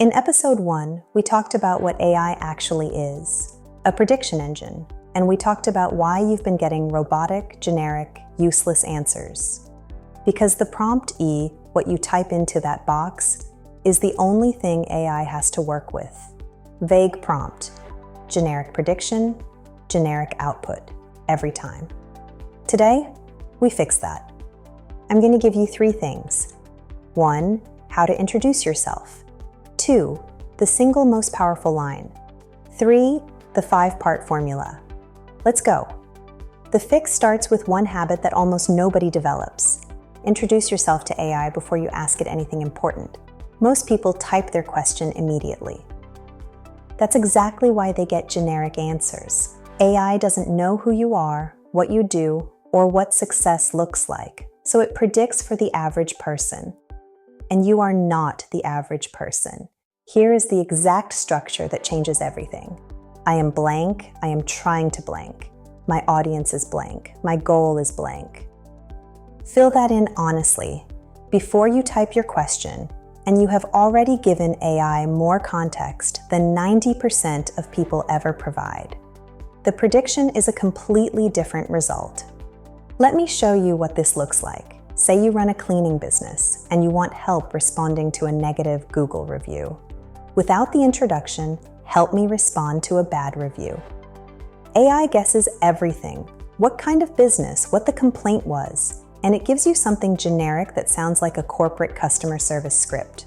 In episode 1, we talked about what AI actually is, a prediction engine, and we talked about why you've been getting robotic, generic, useless answers. Because the prompt E, what you type into that box, is the only thing AI has to work with. Vague prompt, generic prediction, generic output, every time. Today, we fix that. I'm going to give you 3 things. 1, how to introduce yourself. 2, the single most powerful line. 3, the 5-part formula. Let's go. The fix starts with one habit that almost nobody develops. Introduce yourself to AI before you ask it anything important. Most people type their question immediately. That's exactly why they get generic answers. AI doesn't know who you are, what you do, or what success looks like, so it predicts for the average person. And you are not the average person. Here is the exact structure that changes everything. I am blank, I am trying to blank. My audience is blank, my goal is blank. Fill that in honestly, before you type your question, and you have already given AI more context than 90% of people ever provide. The prediction is a completely different result. Let me show you what this looks like. Say you run a cleaning business and you want help responding to a negative Google review. Without the introduction, help me respond to a bad review. AI guesses everything, what kind of business, what the complaint was, and it gives you something generic that sounds like a corporate customer service script.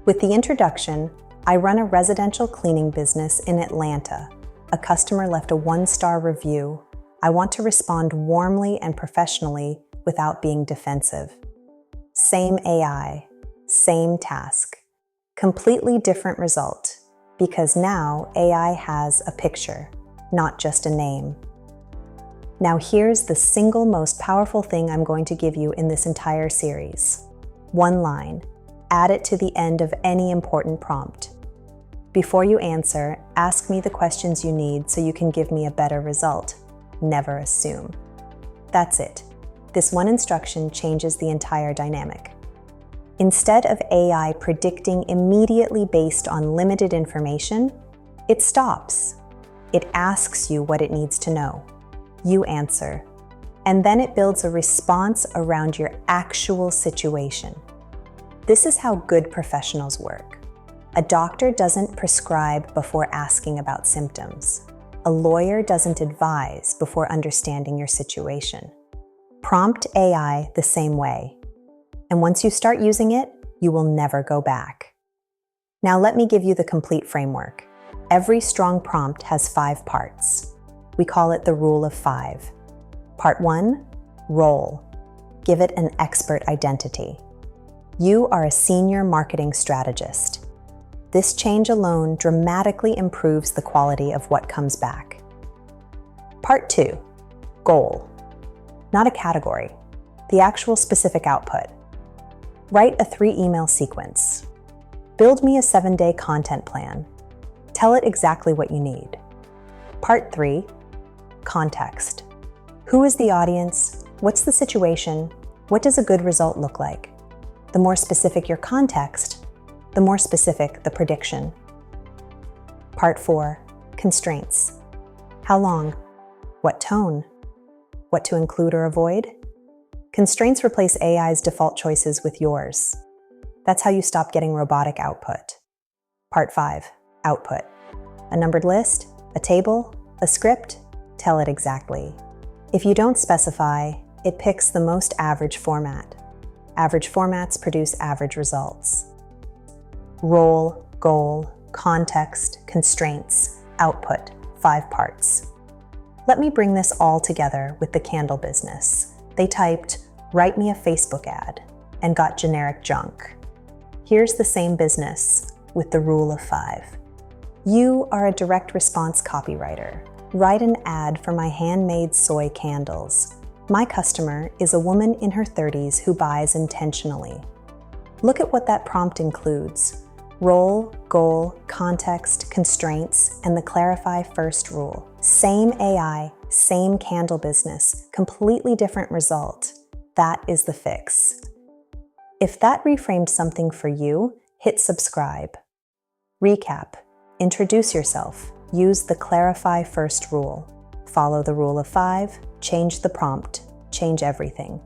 With the introduction, I run a residential cleaning business in Atlanta. A customer left a 1-star review. I want to respond warmly and professionally without being defensive. Same AI, same task. Completely different result, because now AI has a picture, not just a name. Now here's the single most powerful thing I'm going to give you in this entire series. 1 line. Add it to the end of any important prompt. Before you answer, ask me the questions you need so you can give me a better result. Never assume. That's it. This one instruction changes the entire dynamic. Instead of AI predicting immediately based on limited information, it stops. It asks you what it needs to know. You answer. And then it builds a response around your actual situation. This is how good professionals work. A doctor doesn't prescribe before asking about symptoms. A lawyer doesn't advise before understanding your situation. Prompt AI the same way. And once you start using it, you will never go back. Now let me give you the complete framework. Every strong prompt has 5 parts. We call it the rule of 5. Part 1, role. Give it an expert identity. You are a senior marketing strategist. This change alone dramatically improves the quality of what comes back. Part 2, goal. Not a category, the actual specific output. Write a 3-email sequence. Build me a 7-day content plan. Tell it exactly what you need. Part 3, context. Who is the audience? What's the situation? What does a good result look like? The more specific your context, the more specific the prediction. Part 4, constraints. How long? What tone? What to include or avoid? Constraints replace AI's default choices with yours. That's how you stop getting robotic output. Part 5, output. A numbered list, a table, a script, tell it exactly. If you don't specify, it picks the most average format. Average formats produce average results. Role, goal, context, constraints, output, 5 parts. Let me bring this all together with the candle business. They typed, "Write me a Facebook ad," and got generic junk. Here's the same business with the rule of 5. You are a direct response copywriter. Write an ad for my handmade soy candles. My customer is a woman in her 30s who buys intentionally. Look at what that prompt includes. Role, goal, context, constraints, and the clarify first rule. Same AI, same candle business, completely different result. That is the fix. If that reframed something for you, hit subscribe. Recap. Introduce yourself. Use the clarify first rule. Follow the rule of 5. Change the prompt. Change everything.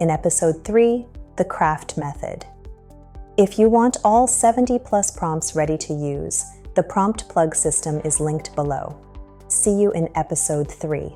In episode 3, the craft method. If you want all 70+ prompts ready to use, the prompt plug system is linked below. See you in episode 3.